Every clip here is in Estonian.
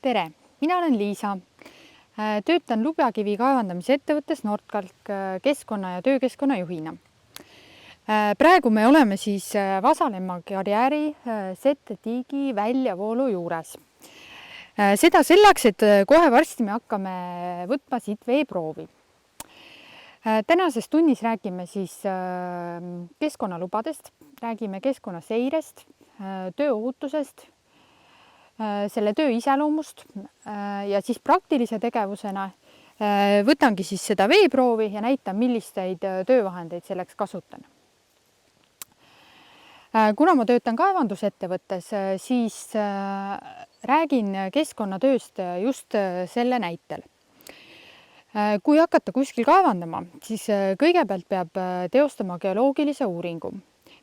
Tere, mina olen Liisa. Töötan lubjakivi kaevandamise ettevõttes Nordkalk keskkonna ja töökeskkonna juhina. Praegu me oleme siis Vasalemma karjääri ZTigi väljavoolu juures. Seda selleks, et kohe varsti me hakkame võtma siit veeproovi. Tänases tunnis räägime siis keskkonnalubadest, räägime keskkonnaseirest, tööohutusest, selle töö iseloomust ja siis praktilise tegevusena võtangi siis seda veeproovi ja näitan, millisteid töövahendeid selleks kasutan. Kuna ma töötan kaevandusettevõttes, siis räägin keskkonnatööst just selle näitel. Kui hakata kuskil kaevandama, siis kõigepealt peab teostama geoloogilise uuringu,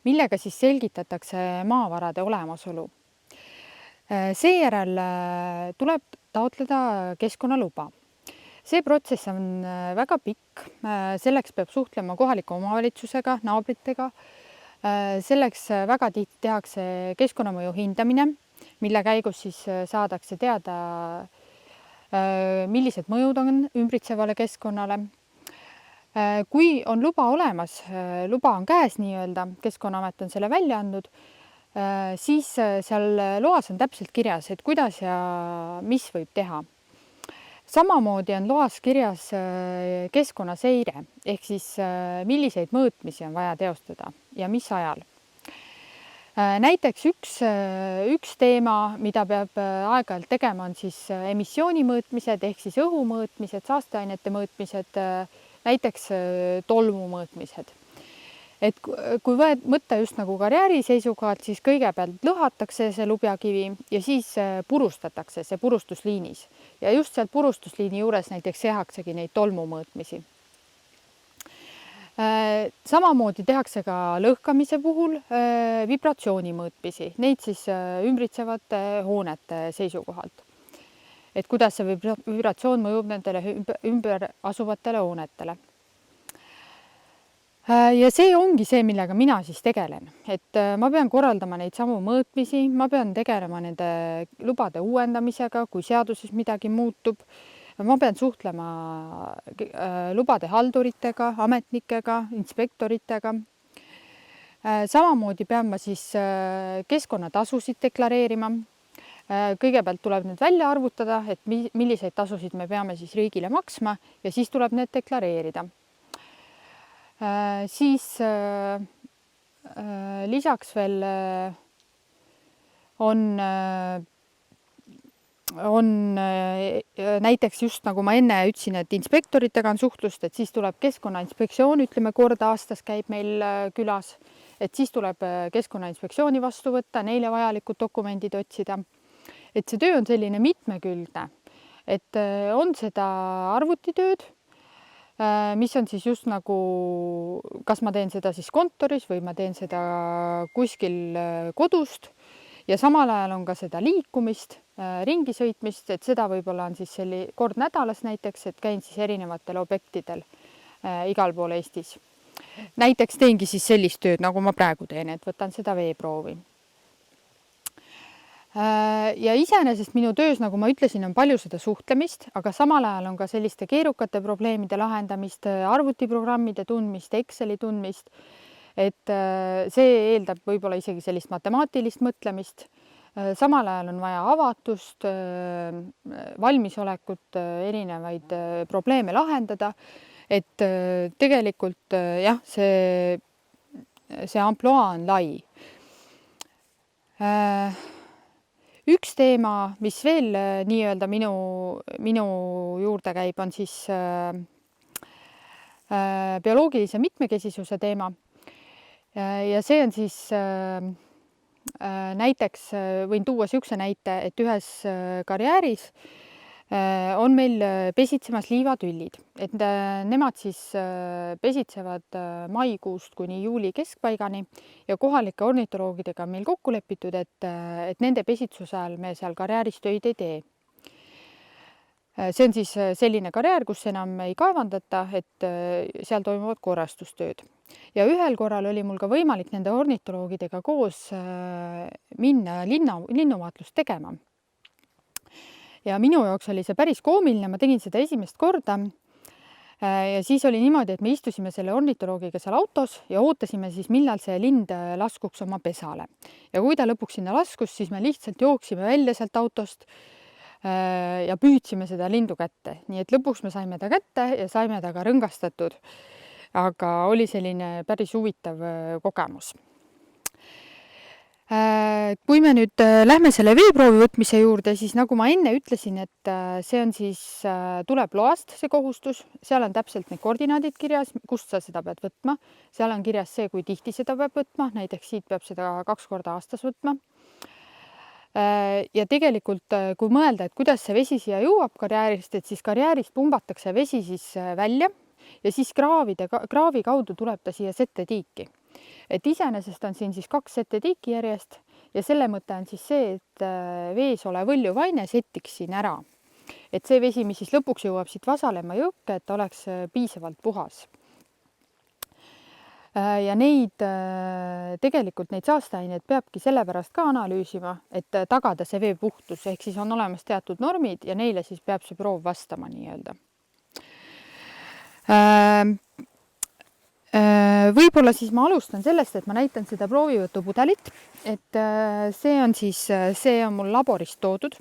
millega siis selgitatakse maavarade olemasolu. Seejärel tuleb taotleda keskkonnaluba. See protsess on väga pikk, selleks peab suhtlema kohaliku omavalitsusega, naabritega. Selleks väga tihti tehakse keskkonnamõju hindamine, mille käigus siis saadakse teada, millised mõjud on ümbritsevale keskkonnale. Kui on luba olemas, luba on käes nii-öelda, Keskkonnaamet on selle välja andnud, siis seal loas on täpselt kirjas, et kuidas ja mis võib teha. Samamoodi on loas kirjas keskkonnaseire, ehk siis milliseid mõõtmisi on vaja teostada ja mis ajal. Näiteks üks teema, mida peab aeg-ajalt tegema, on siis emissiooni mõõtmised, ehk siis õhu mõõtmised, saasteainete mõõtmised, näiteks tolmu mõõtmised. Et kui mõtta just nagu karjääri seisukohalt, siis kõigepealt lõhatakse see lubjakivi ja siis purustatakse see purustusliinis. Ja just sealt purustusliini juures näiteks tehaksegi neid tolmu mõõtmisi. Samamoodi tehakse ka lõhkamise puhul vibratsiooni mõõtmisi, neid siis ümbritsevate hoonete seisukohalt. Et kuidas see vibratsioon mõjub nendele ümber asuvatele hoonetele. Ja see ongi see, millega mina siis tegelen. Et ma pean korraldama neid samu mõõtmisi, ma pean tegelema nende lubade uuendamisega, kui seaduses midagi muutub. Ma pean suhtlema lubade halduritega, ametnikega, inspektoritega. Samamoodi pean ma siis keskkonnatasusid deklareerima. Kõigepealt tuleb need välja arvutada, et milliseid tasusid me peame siis riigile maksma ja siis tuleb need deklareerida. Siis lisaks veel on näiteks just nagu ma enne ütlesin, et inspektoritega on suhtlust, et siis tuleb keskkonnainspektsioon, ütleme kord aastas käib meil külas, et siis tuleb keskkonnainspektsiooni vastu võtta, neile vajalikud dokumendid otsida. Et see töö on selline mitmekülgne, et on seda arvutitööd, mis on siis just nagu, kas ma teen seda siis kontoris või ma teen seda kuskil kodust ja samal ajal on ka seda liikumist, ringi sõitmist, et seda võib-olla on siis kord nädalas näiteks, et käin siis erinevatel objektidel igal pool Eestis. Näiteks teengi siis sellist tööd, nagu ma praegu teen, et võtan seda veeproovi. Ja iseenesest minu töös, nagu ma ütlesin, on palju seda suhtlemist, aga samal ajal on ka selliste keerukate probleemide lahendamist, arvutiprogrammide tundmist, Exceli tundmist, et see eeldab võib-olla isegi sellist matemaatilist mõtlemist. Samal ajal on vaja avatust, valmisolekut, erinevaid probleeme lahendada, et tegelikult jah, see ampluaa on lai. Üks teema, mis veel nii-öelda minu juurde käib, on siis bioloogilise mitmekesisuse teema. Ja see on siis näiteks, võin tuua sihukese näite, et ühes karjääris on meil pesitsemas liivatüllid. Et nemad siis pesitsevad maikuust kuni juuli keskpaigani ja kohalike ornitoloogidega on meil kokku lepitud, et nende pesitsuse ajal me seal karjääris töid ei tee. See on siis selline karjäär, kus enam ei kaevandata, et seal toimuvad korrastustööd. Ja ühel korral oli mul ka võimalik nende ornitoloogidega koos minna linnuvaatlust tegema. ja minu jaoks oli see päris koomiline, ma tegin seda esimest korda. Ja siis oli niimoodi, et me istusime selle ornitoloogiga seal autos ja ootasime siis, millal see lind laskuks oma pesale. Ja kui ta lõpuks sinna laskus, siis me lihtsalt jooksime välja sealt autost ja püüdsime seda lindu kätte. Nii et lõpuks me saime ta kätte ja saime ta ka rõngastatud. Aga oli selline päris huvitav kogemus. Kui me nüüd lähme selle veeproovi võtmise juurde, siis nagu ma enne ütlesin, et see on siis, tuleb loast see kohustus, seal on täpselt need koordinaadid kirjas, kust sa seda pead võtma, seal on kirjas see, kui tihti seda peab võtma, näiteks siit peab seda 2 korda aastas võtma. Ja tegelikult, kui mõelda, et kuidas see vesi siia jõuab karjäärist, et siis karjäärist pumbatakse vesi siis välja ja siis kraavi kaudu tuleb ta siia settetiiki. Et iseenesest on siin siis 2 settetiiki järjest ja selle mõte on siis see, et vees olev võljuvaine settiks siin ära. Et see vesi, mis siis lõpuks jõuab siit Vasalemma jõkke, et oleks piisavalt puhas. Ja tegelikult neid saasteaineid peabki sellepärast ka analüüsima, et tagada see vee puhtus, ehk siis on olemas teatud normid ja neile siis peab see proov vastama nii-öelda. Võib-olla siis ma alustan sellest, et ma näitan seda proovivõtupudelit, et see on mul laborist toodud.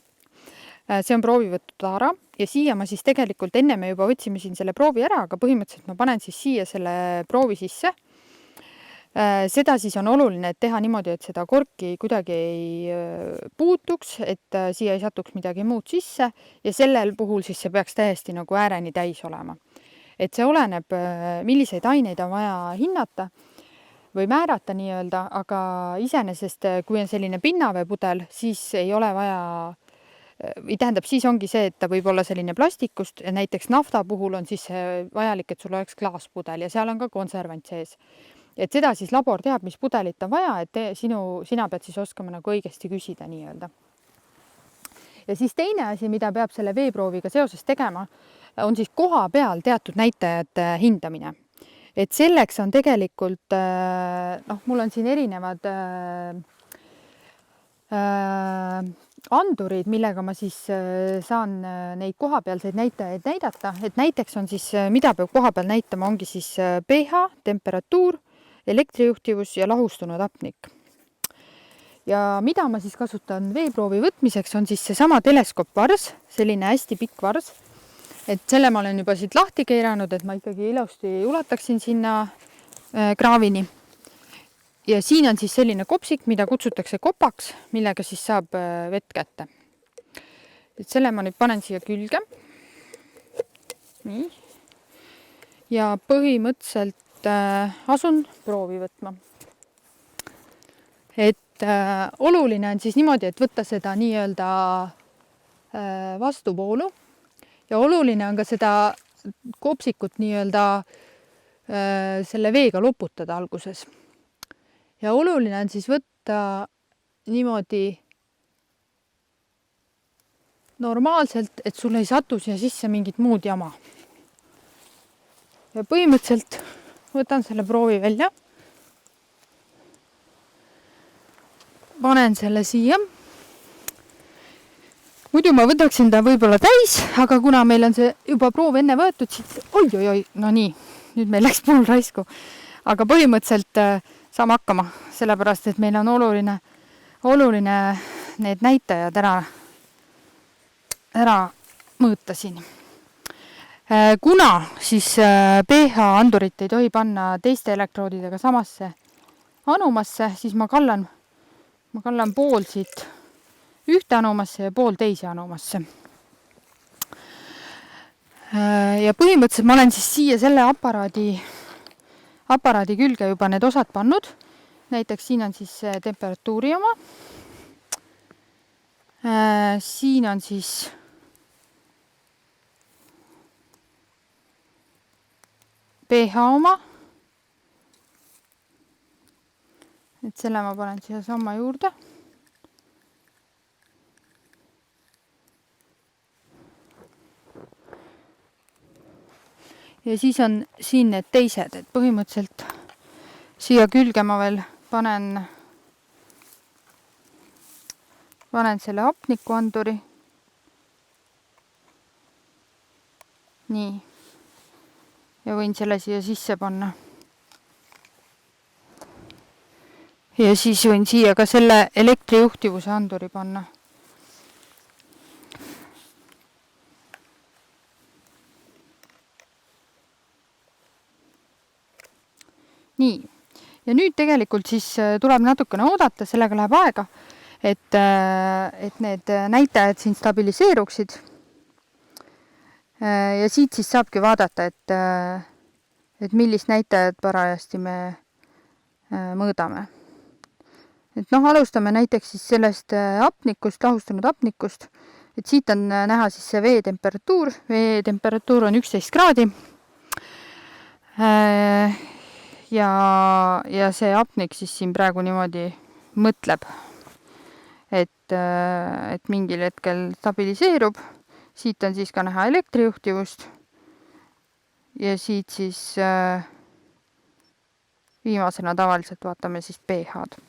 See on proovivõtutaara ja siia ma siis tegelikult enne me juba võtsime siin selle proovi ära, aga põhimõtteliselt ma panen siis siia selle proovi sisse. Seda siis on oluline, et teha niimoodi, et seda korki kuidagi ei puutuks, et siia ei satuks midagi muud sisse ja sellel puhul siis see peaks täiesti nagu ääreni täis olema. Et see oleneb, milliseid aineid on vaja hinnata või määrata nii-öelda, aga iseenesest, kui on selline pinnaveepudel, siis ei ole vaja, või tähendab, siis ongi see, et ta võib olla selline plastikust ja näiteks nafta puhul on siis vajalik, et sul oleks klaaspudel ja seal on ka konservant sees. Et seda siis labor teab, mis pudelit on vaja, et sina pead siis oskama nagu õigesti küsida nii-öelda. Ja siis teine asi, mida peab selle veeprooviga seoses tegema, on siis koha peal teatud näitajate hindamine. Et selleks on tegelikult, mul on siin erinevad andurid, millega ma siis saan neid kohapealseid näitajaid näidata. Et näiteks on siis, mida peab koha peal näitama, ongi siis pH, temperatuur, elektrijuhtivus ja lahustunud hapnik. Ja mida ma siis kasutan veeproovi võtmiseks, on siis seesama teleskoopvars, selline hästi pikk vars. Et selle ma olen juba siit lahti keeranud, et ma ikkagi ilusti ulataksin sinna kraavini. Ja siin on siis selline kopsik, mida kutsutakse kopaks, millega siis saab vett kätte. Et selle ma nüüd panen siia külge. Nii. Ja põhimõtteliselt asun proovi võtma. Et oluline on siis niimoodi, et võtta seda nii-öelda vastuvoolu ja oluline on ka seda kopsikut nii-öelda selle veega loputada alguses. Ja oluline on siis võtta niimoodi normaalselt, et sul ei satu siia sisse mingit muud jama. Ja põhimõtteliselt võtan selle proovi välja. Panen selle siia. Muidu ma võtaksin ta võib-olla täis, aga kuna meil on see juba proov enne võetud, siis oi, no nii, nüüd meil läks pool raisku. Aga põhimõtteliselt saame hakkama, sellepärast, et meil on oluline need näitajad ära mõõta siin. Kuna siis pH andurit ei tohi panna teiste elektroodidega samasse anumasse, siis ma kallan pool siit ühte anumasse ja pool teise anumasse. Ja põhimõtteliselt ma olen siis siia selle aparaadi külge juba need osad pannud. Näiteks siin on siis temperatuuri oma. Siin on siis pH oma. Et selle ma panen siia samma juurde. Ja siis on siin need teised, et põhimõtteliselt siia külge ma veel panen selle hapnikuanduri. nii. Ja võin selle siia sisse panna. Ja siis võin siia ka selle elektrijuhtivuse anduri panna. Nii. Ja nüüd tegelikult siis tuleb natukene oodata, sellega läheb aega, et need näitajad siin stabiliseeruksid. Ja siit siis saabki vaadata, et millist näitajad parajasti me mõõdame. Et alustame näiteks siis sellest apnikust, lahustunud apnikust. Et siit on näha siis see veetemperatuur. Veetemperatuur on 11 kraadi. Ja see apnik siis siin praegu niimoodi mõtleb, et mingil hetkel stabiliseerub. Siit on siis ka näha elektrijuhtivust ja siit siis viimasena tavaliselt vaatame siis pH-d.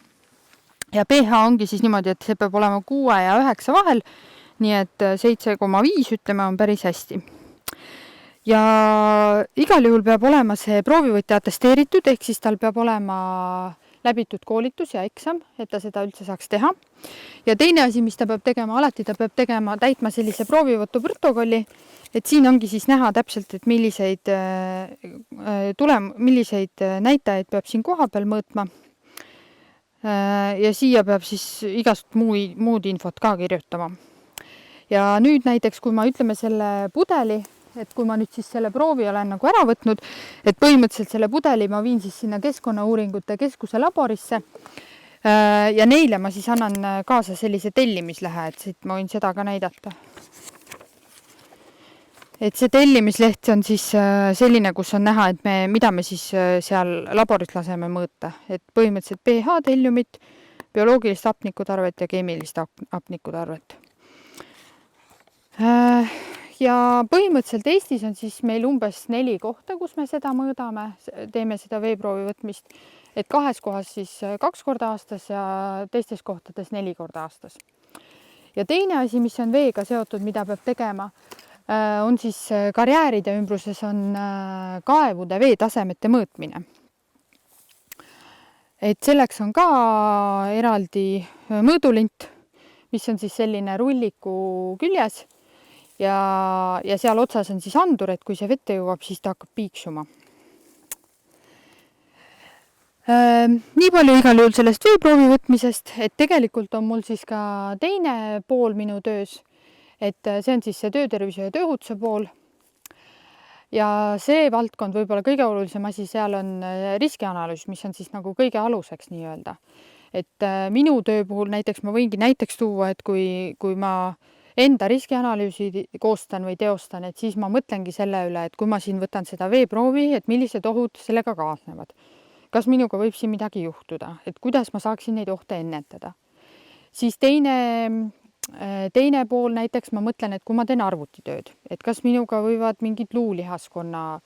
Ja pH ongi siis niimoodi, et see peab olema 6 ja 9 vahel, nii et 7,5 ütleme on päris hästi. Ja igal juhul peab olema see proovivõtja atesteeritud, ehk siis tal peab olema läbitud koolitus ja eksam, et ta seda üldse saaks teha. Ja teine asi, mis ta peab tegema, alati ta peab täitma sellise proovivõtu protokolli, et siin ongi siis näha täpselt, et milliseid näitajaid peab siin koha peal mõõtma. Ja siia peab siis igast muud infot ka kirjutama. Ja nüüd näiteks, kui ma ütleme selle pudeli, et kui ma nüüd siis selle proovi olen nagu ära võtnud, et põhimõtteliselt selle pudeli ma viin siis sinna Keskkonnauuringute Keskuse laborisse ja neile ma siis annan kaasa sellise tellimislehe, et siit ma võin seda ka näidata. Et see tellimisleht on siis selline, kus on näha, et mida me siis seal laboris laseme mõõta. Et põhimõtteliselt pH telliumit, bioloogilist hapnikutarvet ja keemilist hapnikutarvet. Ja põhimõtteliselt Eestis on siis meil umbes 4 kohta, kus me seda mõõdame, teeme seda veeproovi võtmist, et 2 kohas siis 2 korda aastas ja teistes kohtades 4 korda aastas. Ja teine asi, mis on veega seotud, mida peab tegema, on siis karjääride ümbruses on kaevude veetasemete mõõtmine. Et selleks on ka eraldi mõõdulint, mis on siis selline rulliku küljes. Ja seal otsas on siis andur, et kui see vette jõuab, siis ta hakkab piiksuma. Nii palju igal juhul sellest veeproovi võtmisest, et tegelikult on mul siis ka teine pool minu töös, et see on siis see töötervise ja tööohutuse pool. Ja see valdkond võib-olla kõige olulisem asi seal on riskianalüüs, mis on siis nagu kõige aluseks nii-öelda. Et minu töö puhul näiteks ma võingi näiteks tuua, et kui ma enda riskianalüüsi koostan või teostan, et siis ma mõtlengi selle üle, et kui ma siin võtan seda veeproovi, et millised ohud sellega kaasnevad. Kas minuga võib siin midagi juhtuda, et kuidas ma saaksin neid ohte ennetada. Siis teine pool näiteks ma mõtlen, et kui ma teen arvutitööd, et kas minuga võivad mingid luulihaskonna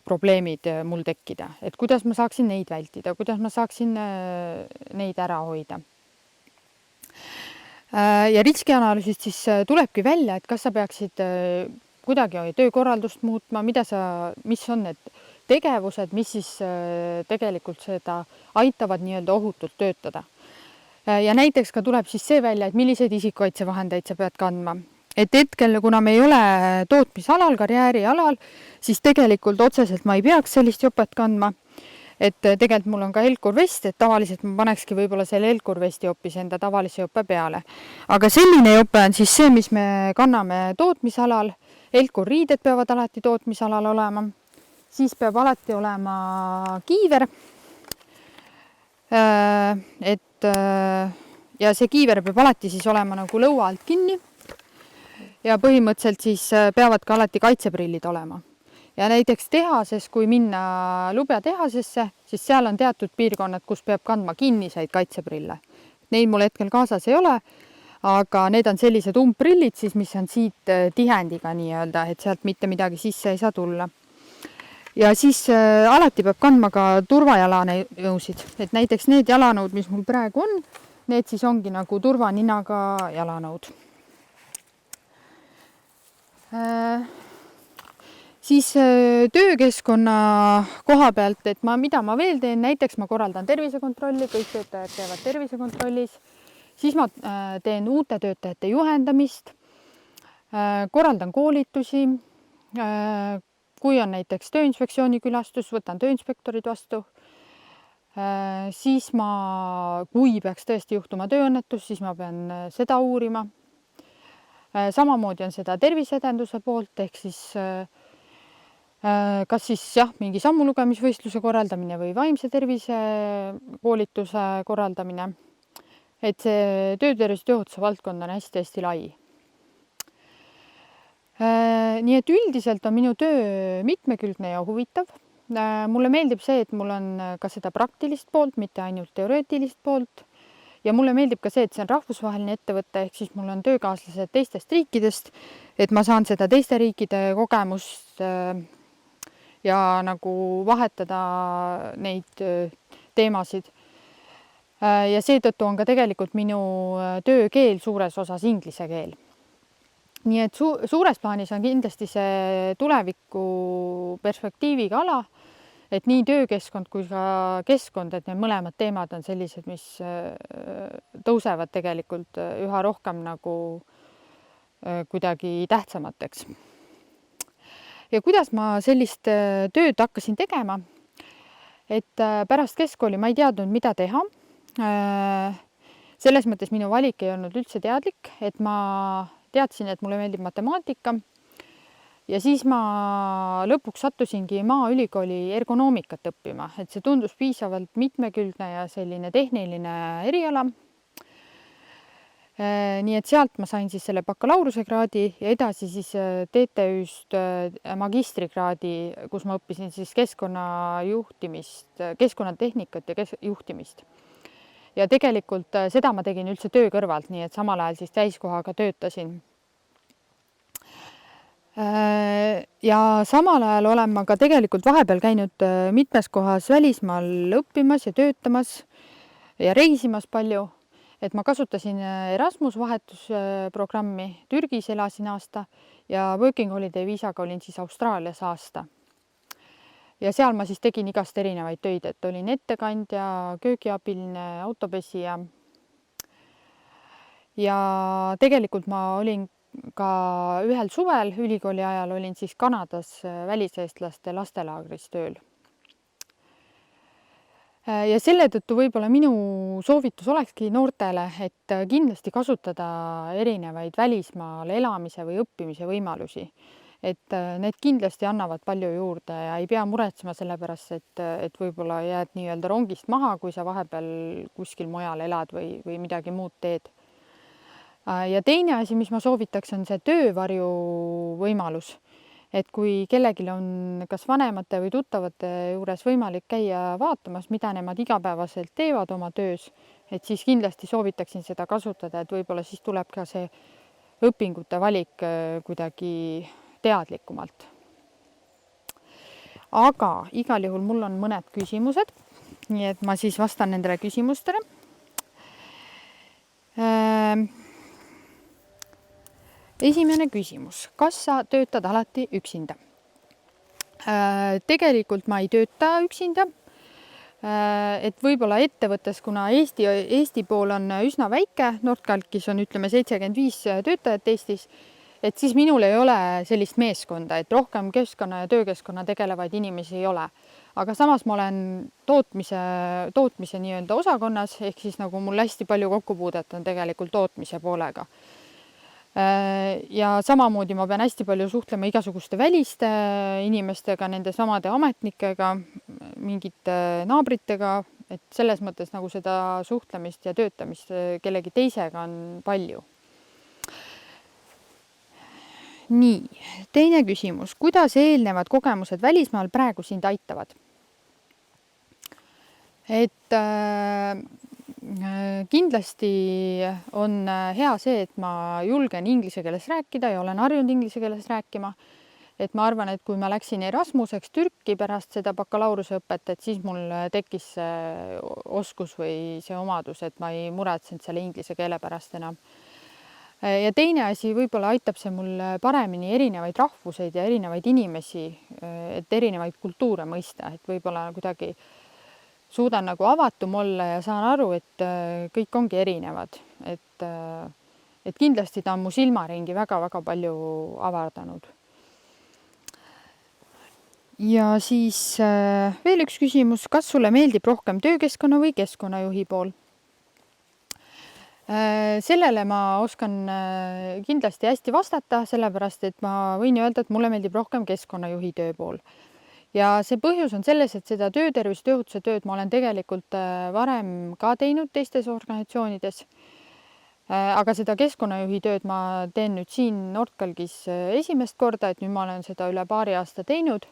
probleemid mul tekkida, et kuidas ma saaksin neid vältida, kuidas ma saaksin neid ära hoida. Ja riskianalüüsist siis tulebki välja, et kas sa peaksid kuidagi töökorraldust muutma, mis on need tegevused, mis siis tegelikult seda aitavad nii-öelda ohutult töötada. Ja näiteks ka tuleb siis see välja, et milliseid isikukaitsevahendeid sa pead kandma. Et hetkel, kuna me ei ole tootmisalal, karjäärialal, siis tegelikult otseselt ma ei peaks sellist jopet kandma. Et tegelikult mul on ka Elkur-vest, et tavaliselt ma panekski võib-olla selle Elkur-vesti hoopis enda tavalise jope peale. Aga selline jope on siis see, mis me kanname tootmisalal. Elkur-riided peavad alati tootmisalal olema. Siis peab alati olema kiiver. Ja see kiiver peab alati siis olema nagu lõua alt kinni. Ja põhimõtteliselt siis peavad ka alati kaitseprillid olema. Ja näiteks tehases, kui minna lubjatehasesse, siis seal on teatud piirkonnad, kus peab kandma kinniseid kaitseprille. Neid mul hetkel kaasas ei ole, aga need on sellised umbprillid, siis, mis on siit tihendiga nii-öelda, et sealt mitte midagi sisse ei saa tulla. Ja siis alati peab kandma ka turvajalanõusid, et näiteks need jalanõud, mis mul praegu on, need siis ongi nagu turvaninaga jalanõud. Siis töökeskkonna koha pealt, et mida ma veel teen, näiteks ma korraldan tervisekontrolli, kõik töötajad käivad tervisekontrollis, siis ma teen uute töötajate juhendamist, korraldan koolitusi, kui on näiteks tööinspektsiooni külastus, võtan tööinspektorid vastu, siis kui peaks tõesti juhtuma tööõnnetus, siis ma pean seda uurima. Samamoodi on seda terviseedenduse poolt, ehk siis kas siis mingi sammulugemisvõistluse korraldamine või vaimse tervise koolituse korraldamine. Et see töötervise tööohutuse valdkond on hästi-hästi lai. Nii et üldiselt on minu töö mitmekülgne ja huvitav. Mulle meeldib see, et mul on ka seda praktilist poolt, mitte ainult teoreetilist poolt. Ja mulle meeldib ka see, et see on rahvusvaheline ettevõte, ehk siis mul on töökaaslased teistest riikidest, et ma saan seda teiste riikide kogemust ja nagu vahetada neid teemasid. Ja seetõttu on ka tegelikult minu töökeel suures osas inglise keel. Nii et suures plaanis on kindlasti see tuleviku perspektiiviga ala, et nii töökeskkond kui ka keskkond, et need mõlemad teemad on sellised, mis tõusevad tegelikult üha rohkem nagu kuidagi tähtsamateks. Ja kuidas ma sellist tööd hakkasin tegema, et pärast keskkooli ma ei teadnud, mida teha. Selles mõttes minu valik ei olnud üldse teadlik, et ma teadsin, et mulle meeldib matemaatika. Ja siis ma lõpuks sattusingi Maaülikooli ergonoomikat õppima, et see tundus piisavalt mitmekülgne ja selline tehniline eriala. Nii et sealt ma sain siis selle bakalaureusekraadi ja edasi siis TTÜ-st magistrikraadi, kus ma õppisin siis keskkonnajuhtimist, keskkonnatehnikat ja juhtimist. Ja tegelikult seda ma tegin üldse töö kõrvalt, nii et samal ajal siis täiskohaga töötasin. Ja samal ajal olen ma ka tegelikult vahepeal käinud mitmes kohas välismaal õppimas ja töötamas ja reisimas palju. Et ma kasutasin Erasmus vahetusprogrammi, Türgis elasin aasta ja Working Holiday viisaga olin siis Austraalias aasta. Ja seal ma siis tegin igast erinevaid töid, et olin ettekandja, köögiabiline, autopesija. Ja tegelikult ma olin ka ühel suvel ülikooli ajal olin siis Kanadas väliseestlaste lastelaagris tööl. Ja selle tõttu võib-olla minu soovitus olekski noortele, et kindlasti kasutada erinevaid välismaal elamise või õppimise võimalusi. Et need kindlasti annavad palju juurde ja ei pea muretsema selle pärast, et võib-olla jääd nii-öelda rongist maha, kui sa vahepeal kuskil mujal elad või midagi muud teed. Ja teine asi, mis ma soovitaks, on see töövarju võimalus. Et kui kellelgi on kas vanemate või tuttavate juures võimalik käia vaatamas, mida nemad igapäevaselt teevad oma töös, et siis kindlasti soovitaksin seda kasutada, et võib-olla siis tuleb ka see õpingute valik kuidagi teadlikumalt. Aga igal juhul mul on mõned küsimused, nii et ma siis vastan nendele küsimustele. Esimene küsimus, kas sa töötad alati üksinda? Tegelikult ma ei tööta üksinda, et võib-olla ettevõttes, kuna Eesti pool on üsna väike, Nordkalkis on 75 töötajat Eestis, et siis minul ei ole sellist meeskonda, et rohkem keskkonna ja töökeskkonna tegelevaid inimesi ei ole. Aga samas ma olen tootmise nii-öelda osakonnas, ehk siis nagu mul hästi palju kokkupuudet on tegelikult tootmise poolega. Ja samamoodi ma pean hästi palju suhtlema igasuguste väliste inimestega, nende samade ametnikega, mingite naabritega, et selles mõttes nagu seda suhtlemist ja töötamist kellegi teisega on palju. Nii, teine küsimus. Kuidas eelnevad kogemused välismaal praegu sind aitavad? Et kindlasti on hea see, et ma julgen inglise keeles rääkida ja olen harjunud inglise keeles rääkima. Et ma arvan, et kui ma läksin Erasmuseks Türki pärast seda bakalaureusõpet, et siis mul tekkis see oskus või see omadus, et ma ei muretsenud selle inglise keele pärast enam. Ja teine asi, võib-olla aitab see mul paremini erinevaid rahvuseid ja erinevaid inimesi, et erinevaid kultuure mõista, et võib-olla kuidagi suudan nagu avatum olla ja saan aru, et kõik ongi erinevad, et kindlasti ta on mu silmaringi väga-väga palju avardanud. Ja siis veel üks küsimus, kas sulle meeldib rohkem töökeskkonna või keskkonnajuhi pool? Sellele ma oskan kindlasti hästi vastata, sellepärast et ma võin öelda, et mulle meeldib rohkem keskkonnajuhi töö pool. Ja see põhjus on selles, et seda töötervise tööohutuse tööd ma olen tegelikult varem ka teinud teistes organisatsioonides. Aga seda keskkonnajuhi tööd ma teen nüüd siin Nordkalgis esimest korda, et nüüd ma olen seda üle paari aasta teinud.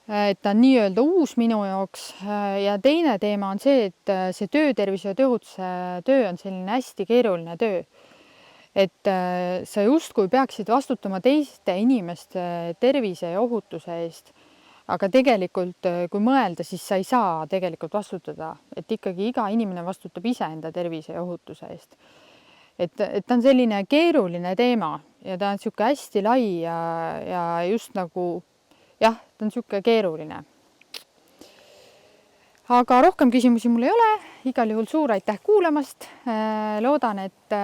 Et ta on nii-öelda uus minu jaoks ja teine teema on see, et see töötervise ja tööohutuse töö on selline hästi keeruline töö. Et sa justkui peaksid vastutama teiste inimeste tervise ja ohutuse eest, aga tegelikult kui mõelda, siis sa ei saa tegelikult vastutada, et ikkagi iga inimene vastutab iseenda tervise ja ohutuse eest. Et ta on selline keeruline teema ja ta on niisugune hästi lai ja just nagu jah, ta on niisugune keeruline. Aga rohkem küsimusi mul ei ole. Igal juhul suur aitäh kuulamast. Loodan, et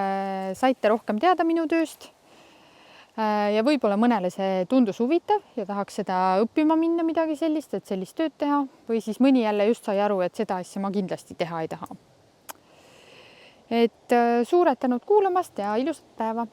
saite rohkem teada minu tööst. Ja võib-olla mõnele see tundus huvitav ja tahaks seda õppima minna midagi sellist, et sellist tööd teha. Või siis mõni jälle just sai aru, et seda asja ma kindlasti teha ei taha. Et suured tänud kuulamast ja ilusat päeva!